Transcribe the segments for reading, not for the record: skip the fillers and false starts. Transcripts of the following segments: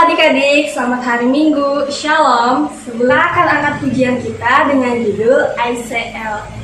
adik-adik, selamat hari Minggu, Shalom. Sebelah akan angkat pujian kita dengan judul ICL.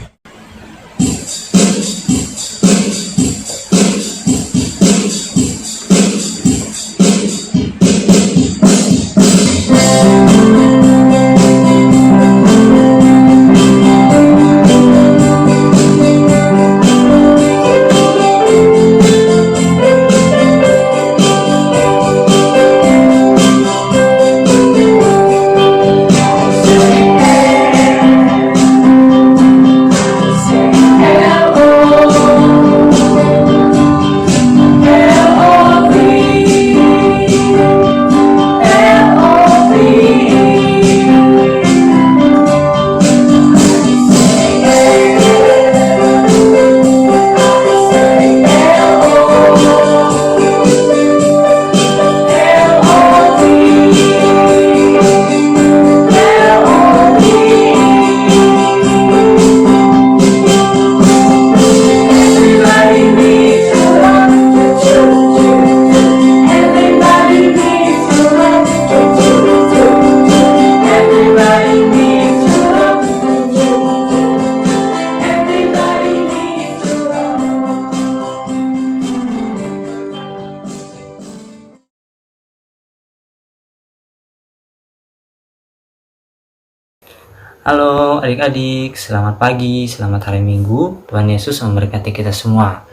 Halo adik-adik, selamat pagi, selamat hari Minggu. Tuhan Yesus memberkati kita semua.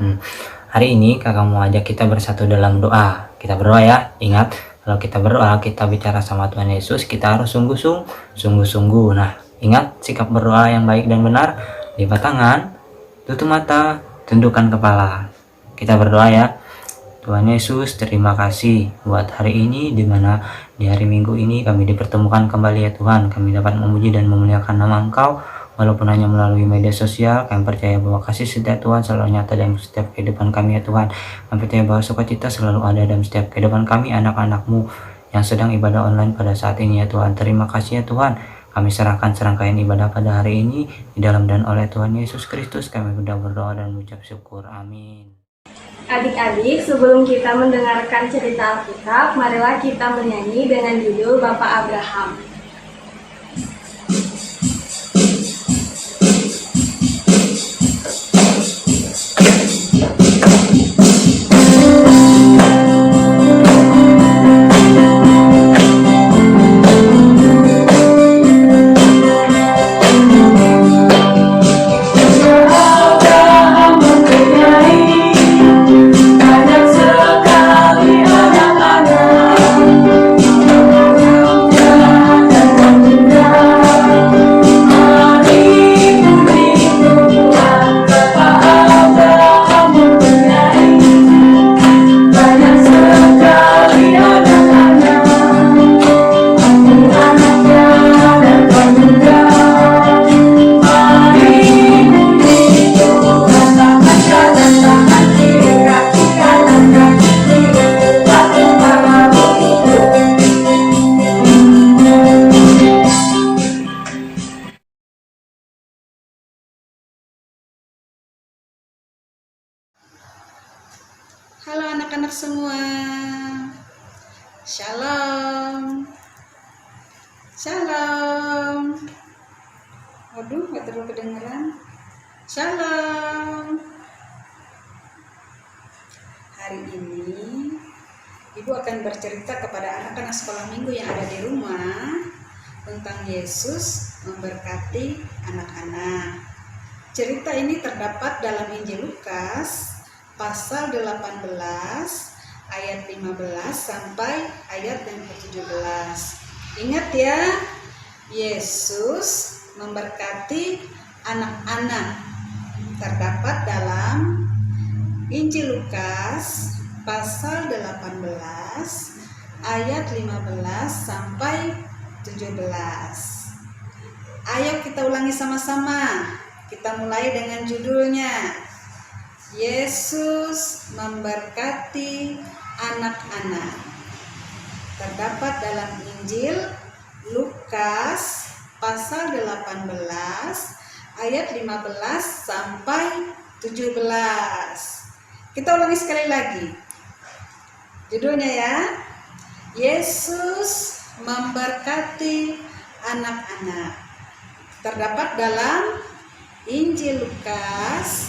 Hari ini kakak mau ajak kita bersatu dalam doa. Kita berdoa ya. Ingat, kalau kita berdoa, kita bicara sama Tuhan Yesus, kita harus sungguh-sungguh. Nah, ingat sikap berdoa yang baik dan benar. Lipat tangan, tutup mata, tundukkan kepala. Kita berdoa ya. Tuhan Yesus, terima kasih buat hari ini, di mana di hari Minggu ini kami dipertemukan kembali ya Tuhan. Kami dapat memuji dan memuliakan nama Engkau, walaupun hanya melalui media sosial. Kami percaya bahwa kasih setia Tuhan selalu nyata dalam setiap kehidupan kami ya Tuhan. Kami percaya bahwa sukacita selalu ada dalam setiap kehidupan kami, anak-anak-Mu yang sedang ibadah online pada saat ini ya Tuhan. Terima kasih ya Tuhan. Kami serahkan serangkaian ibadah pada hari ini di dalam dan oleh Tuhan Yesus Kristus. Kami berdoa dan mengucap syukur. Amin. Adik-adik, sebelum kita mendengarkan cerita Alkitab, marilah kita menyanyi dengan judul Bapak Abraham. Halo anak-anak semua, Shalom, Shalom. Waduh, gak terlalu kedengeran. Shalom. Hari ini Ibu akan bercerita kepada anak-anak sekolah minggu yang ada di rumah tentang Yesus memberkati anak-anak. Cerita ini terdapat dalam Injil Lukas pasal 18 ayat 15 sampai ayat yang ke-17. Ingat ya, Yesus memberkati anak-anak. Terdapat dalam Injil Lukas pasal 18 ayat 15 sampai 17. Ayo kita ulangi sama-sama. Kita mulai dengan judulnya, Yesus memberkati anak-anak. Terdapat dalam Injil Lukas pasal 18 ayat 15 sampai 17. Kita ulangi sekali lagi. Judulnya ya, Yesus memberkati anak-anak. Terdapat dalam Injil Lukas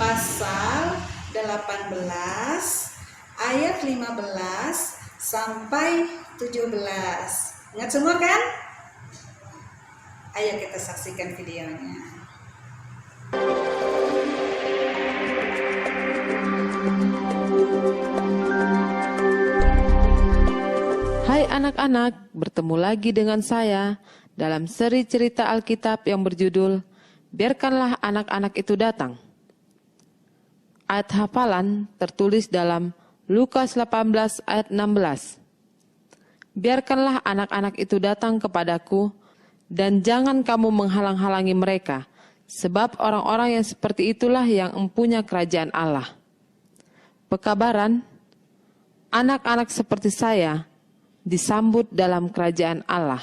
pasal 18 ayat 15 sampai 17. Ingat semua kan? Ayo kita saksikan videonya. Hai anak-anak, bertemu lagi dengan saya dalam seri cerita Alkitab yang berjudul Biarkanlah Anak-anak Itu Datang. Ayat hafalan tertulis dalam Lukas 18 ayat 16. Biarkanlah anak-anak itu datang kepadaku, dan jangan kamu menghalang-halangi mereka, sebab orang-orang yang seperti itulah yang empunya kerajaan Allah. Pekabaran, anak-anak seperti saya disambut dalam kerajaan Allah.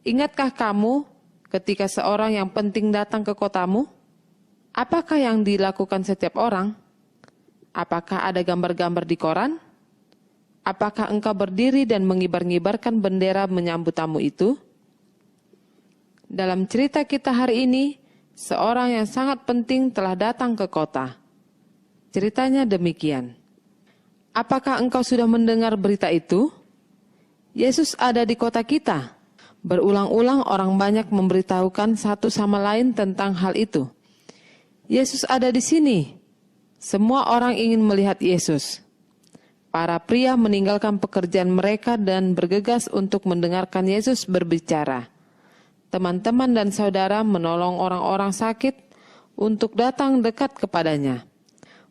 Ingatkah kamu ketika seorang yang penting datang ke kotamu? Apakah yang dilakukan setiap orang? Apakah ada gambar-gambar di koran? Apakah engkau berdiri dan mengibar-ngibarkan bendera menyambut tamu itu? Dalam cerita kita hari ini, seorang yang sangat penting telah datang ke kota. Ceritanya demikian. Apakah engkau sudah mendengar berita itu? Yesus ada di kota kita. Berulang-ulang orang banyak memberitahukan satu sama lain tentang hal itu. Yesus ada di sini. Semua orang ingin melihat Yesus. Para pria meninggalkan pekerjaan mereka dan bergegas untuk mendengarkan Yesus berbicara. Teman-teman dan saudara menolong orang-orang sakit untuk datang dekat kepadanya.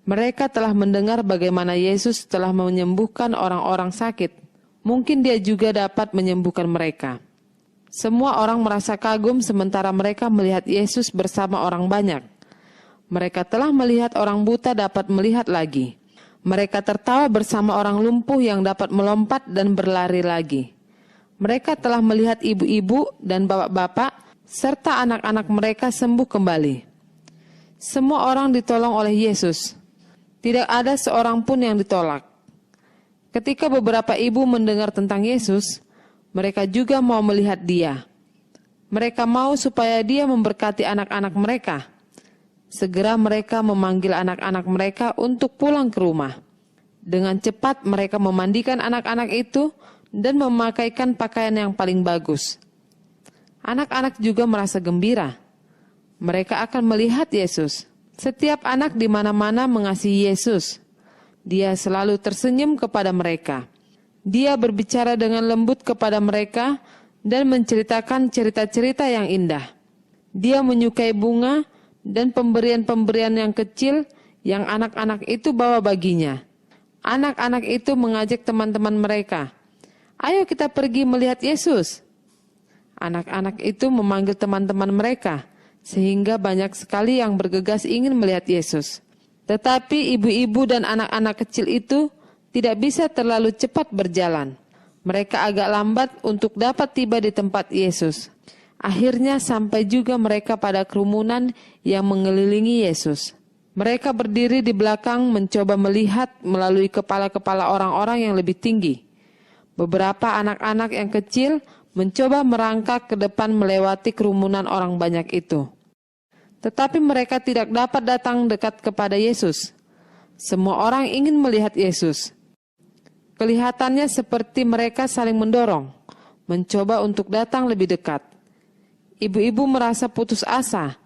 Mereka telah mendengar bagaimana Yesus telah menyembuhkan orang-orang sakit. Mungkin dia juga dapat menyembuhkan mereka. Semua orang merasa kagum sementara mereka melihat Yesus bersama orang banyak. Mereka telah melihat orang buta dapat melihat lagi. Mereka tertawa bersama orang lumpuh yang dapat melompat dan berlari lagi. Mereka telah melihat ibu-ibu dan bapak-bapak serta anak-anak mereka sembuh kembali. Semua orang ditolong oleh Yesus. Tidak ada seorang pun yang ditolak. Ketika beberapa ibu mendengar tentang Yesus, mereka juga mau melihat dia. Mereka mau supaya dia memberkati anak-anak mereka. Segera mereka memanggil anak-anak mereka untuk pulang ke rumah. Dengan cepat mereka memandikan anak-anak itu dan memakaikan pakaian yang paling bagus. Anak-anak juga merasa gembira. Mereka akan melihat Yesus. Setiap anak di mana-mana mengasihi Yesus. Dia selalu tersenyum kepada mereka. Dia berbicara dengan lembut kepada mereka dan menceritakan cerita-cerita yang indah. Dia menyukai bunga dan pemberian-pemberian yang kecil yang anak-anak itu bawa baginya. Anak-anak itu mengajak teman-teman mereka, "Ayo kita pergi melihat Yesus." Anak-anak itu memanggil teman-teman mereka, sehingga banyak sekali yang bergegas ingin melihat Yesus. Tetapi ibu-ibu dan anak-anak kecil itu tidak bisa terlalu cepat berjalan. Mereka agak lambat untuk dapat tiba di tempat Yesus. Akhirnya sampai juga mereka pada kerumunan yang mengelilingi Yesus. Mereka berdiri di belakang mencoba melihat melalui kepala-kepala orang-orang yang lebih tinggi. Beberapa anak-anak yang kecil mencoba merangkak ke depan melewati kerumunan orang banyak itu. Tetapi mereka tidak dapat datang dekat kepada Yesus. Semua orang ingin melihat Yesus. Kelihatannya seperti mereka saling mendorong, mencoba untuk datang lebih dekat. Ibu-ibu merasa putus asa.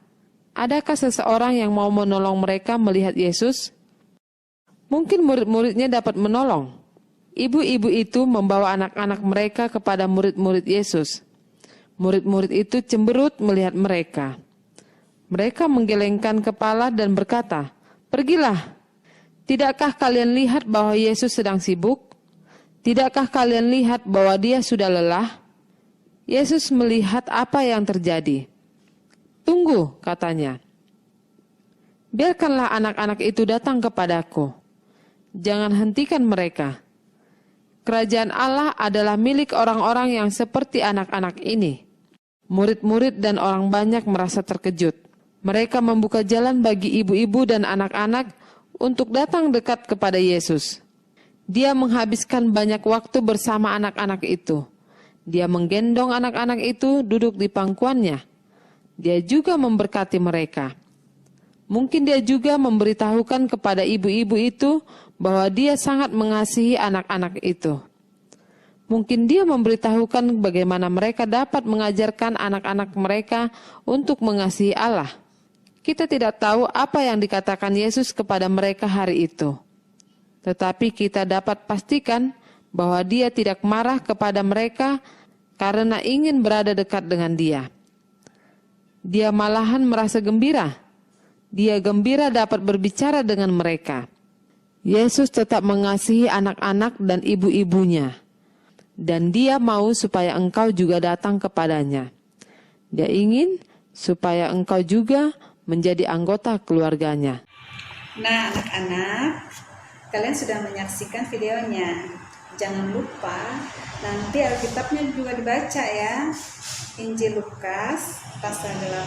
Adakah seseorang yang mau menolong mereka melihat Yesus? Mungkin murid-muridnya dapat menolong. Ibu-ibu itu membawa anak-anak mereka kepada murid-murid Yesus. Murid-murid itu cemberut melihat mereka. Mereka menggelengkan kepala dan berkata, "Pergilah. Tidakkah kalian lihat bahwa Yesus sedang sibuk? Tidakkah kalian lihat bahwa dia sudah lelah?" Yesus melihat apa yang terjadi. "Tunggu," katanya. "Biarkanlah anak-anak itu datang kepadaku. Jangan hentikan mereka. Kerajaan Allah adalah milik orang-orang yang seperti anak-anak ini." Murid-murid dan orang banyak merasa terkejut. Mereka membuka jalan bagi ibu-ibu dan anak-anak untuk datang dekat kepada Yesus. Dia menghabiskan banyak waktu bersama anak-anak itu. Dia menggendong anak-anak itu duduk di pangkuannya. Dia juga memberkati mereka. Mungkin dia juga memberitahukan kepada ibu-ibu itu bahwa dia sangat mengasihi anak-anak itu. Mungkin dia memberitahukan bagaimana mereka dapat mengajarkan anak-anak mereka untuk mengasihi Allah. Kita tidak tahu apa yang dikatakan Yesus kepada mereka hari itu. Tetapi kita dapat pastikan bahwa dia tidak marah kepada mereka karena ingin berada dekat dengan dia. Dia malahan merasa gembira. Dia gembira dapat berbicara dengan mereka. Yesus tetap mengasihi anak-anak dan ibu-ibunya. Dan dia mau supaya engkau juga datang kepadanya. Dia ingin supaya engkau juga menjadi anggota keluarganya. Nah, anak-anak, kalian sudah menyaksikan videonya. Jangan lupa nanti Alkitabnya juga dibaca ya. Injil Lukas pasal 18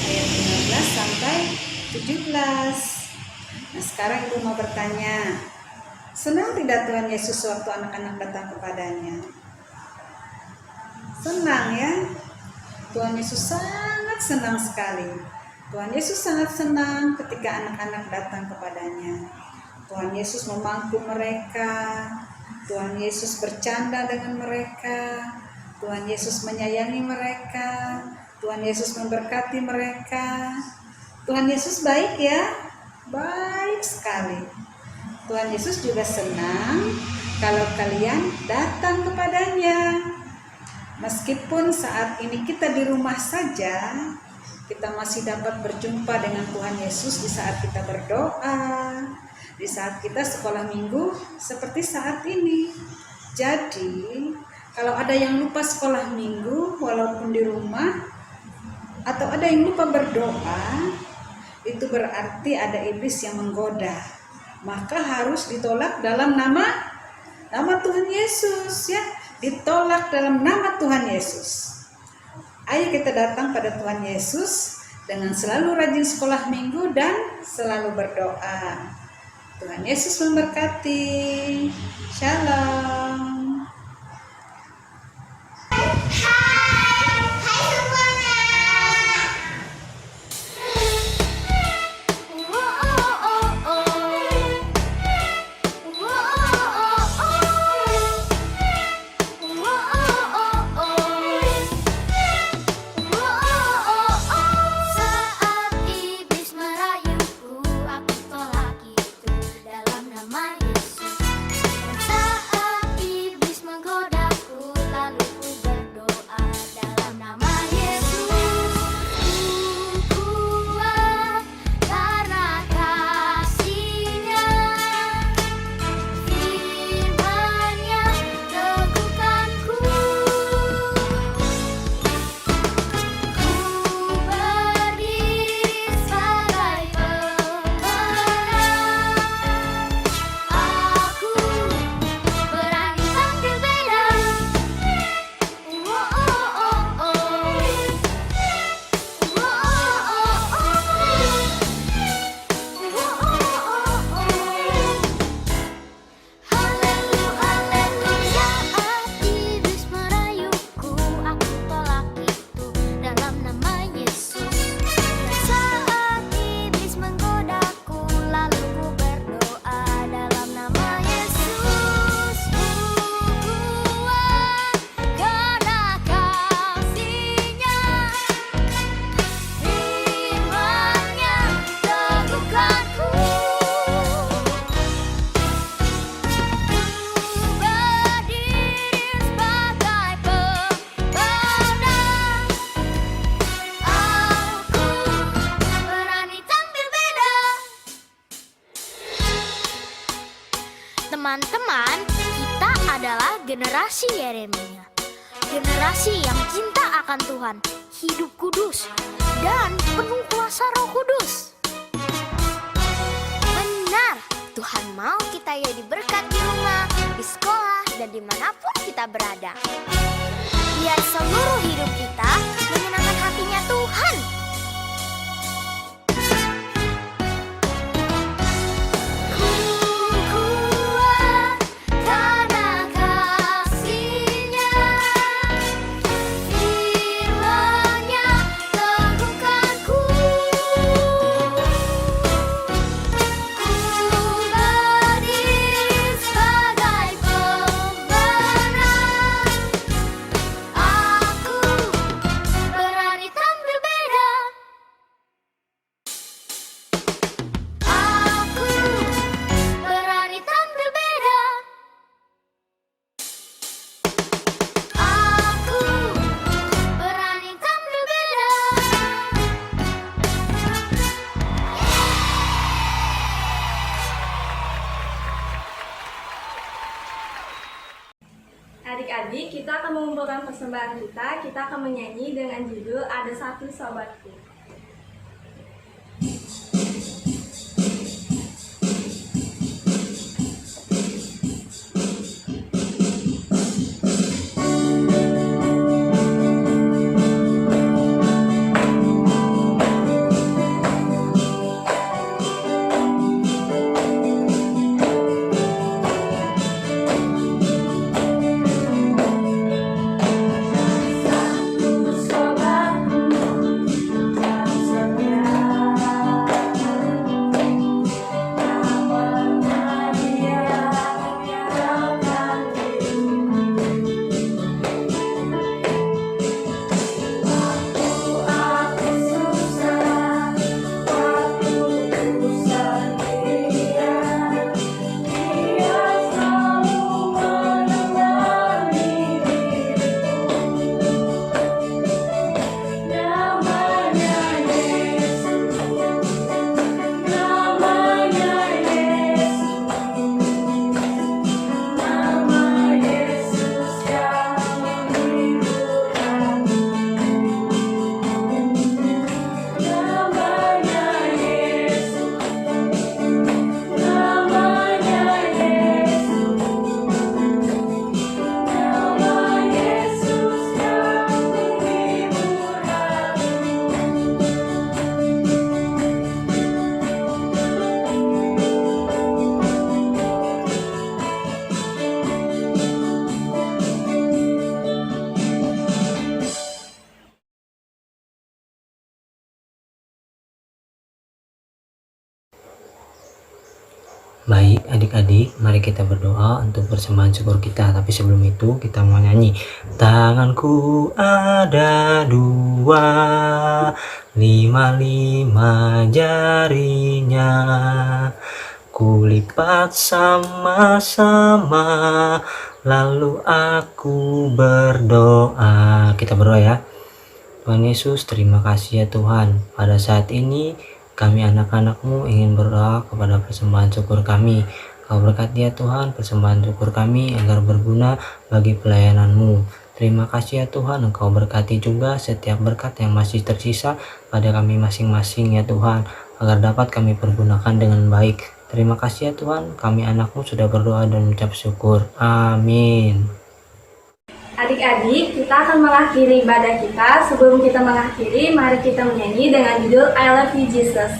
ayat 15 sampai 17. Nah, sekarang Ibu mau bertanya, senang tidak Tuhan Yesus waktu anak-anak datang kepadanya? Senang ya? Tuhan Yesus sangat senang sekali. Tuhan Yesus sangat senang ketika anak-anak datang kepadanya. Tuhan Yesus memangku mereka. Tuhan Yesus bercanda dengan mereka. Tuhan Yesus menyayangi mereka. Tuhan Yesus memberkati mereka. Tuhan Yesus baik ya? Baik sekali. Tuhan Yesus juga senang kalau kalian datang kepadanya. Meskipun saat ini kita di rumah saja, kita masih dapat berjumpa dengan Tuhan Yesus di saat kita berdoa, di saat kita sekolah minggu seperti saat ini. Jadi, kalau ada yang lupa sekolah minggu walaupun di rumah, atau ada yang lupa berdoa, itu berarti ada iblis yang menggoda. Maka harus ditolak dalam nama Tuhan Yesus ya. Ditolak dalam nama Tuhan Yesus. Ayo kita datang pada Tuhan Yesus dengan selalu rajin sekolah minggu dan selalu berdoa. Tuhan Yesus memberkati. Shalom. Teman-teman, kita adalah generasi Yeremia. Generasi yang cinta akan Tuhan, hidup kudus, dan penuh kuasa Roh Kudus. Benar, Tuhan mau kita jadi berkat di rumah, di sekolah, dan dimanapun kita berada. Biar seluruh hidup kita menyenangkan hatinya Tuhan. Ku Adik-adik, kita akan mengumpulkan persembahan kita. Kita akan menyanyi dengan judul Ada Satu Sobatku. Baik adik-adik, mari kita berdoa untuk persembahan syukur kita. Tapi sebelum itu kita mau nyanyi. Tanganku ada dua, lima jarinya, kulipat sama-sama, lalu aku berdoa. Kita berdoa ya. Tuhan Yesus, terima kasih ya Tuhan. Pada saat ini kami anak-anak-Mu ingin berdoa kepada persembahan syukur kami. Kau berkati ya Tuhan persembahan syukur kami agar berguna bagi pelayanan-Mu. Terima kasih ya Tuhan, Engkau berkati juga setiap berkat yang masih tersisa pada kami masing-masing ya Tuhan, agar dapat kami pergunakan dengan baik. Terima kasih ya Tuhan, kami anak-Mu sudah berdoa dan mengucap syukur. Amin. Adik-adik, kita akan mengakhiri ibadah kita. Sebelum kita mengakhiri, mari kita menyanyi dengan judul I Love You Jesus.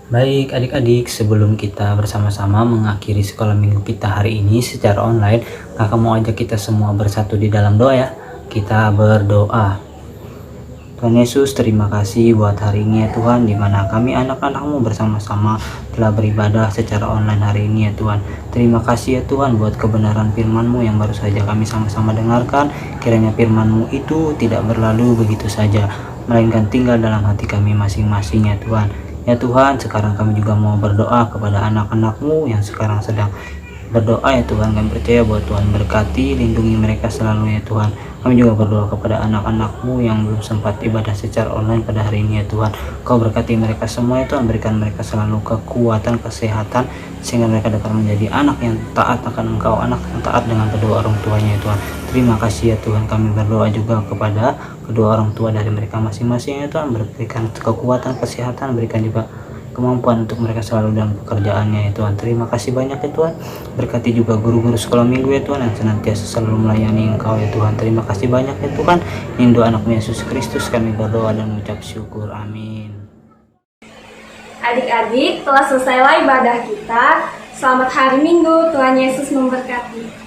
Baik adik-adik, sebelum kita bersama-sama mengakhiri sekolah minggu kita hari ini secara online, kakak mau ajak kita semua bersatu di dalam doa ya. Kita berdoa. Tuhan Yesus, terima kasih buat hari ini ya Tuhan, dimana kami anak-anak-Mu bersama-sama telah beribadah secara online hari ini ya Tuhan. Terima kasih ya Tuhan buat kebenaran firman-Mu yang baru saja kami sama-sama dengarkan. Kiranya firman-Mu itu tidak berlalu begitu saja, melainkan tinggal dalam hati kami masing-masing ya Tuhan. Ya Tuhan, sekarang kami juga mau berdoa kepada anak-anak-Mu yang sekarang sedang berdoa ya Tuhan. Kami percaya bahwa Tuhan berkati, lindungi mereka selalu ya Tuhan. Kami juga berdoa kepada anak-anak-Mu yang belum sempat ibadah secara online pada hari ini ya Tuhan. Kau berkati mereka semua ya Tuhan, berikan mereka selalu kekuatan, kesehatan, sehingga mereka dapat menjadi anak yang taat akan Engkau, anak yang taat dengan kedua orang tuanya ya Tuhan. Terima kasih ya Tuhan, kami berdoa juga kepada kedua orang tua dari mereka masing-masing ya Tuhan, berikan kekuatan, kesehatan, berikan juga kemampuan untuk mereka selalu dalam pekerjaannya ya Tuhan. Terima kasih banyak ya Tuhan, berkati juga guru-guru sekolah minggu ya Tuhan yang senantiasa selalu melayani Engkau ya Tuhan. Terima kasih banyak ya Tuhan, in doa anak-Mu Yesus Kristus kami berdoa dan mengucap syukur, amin. Adik-adik, telah selesailah ibadah kita. Selamat hari Minggu, Tuhan Yesus memberkati.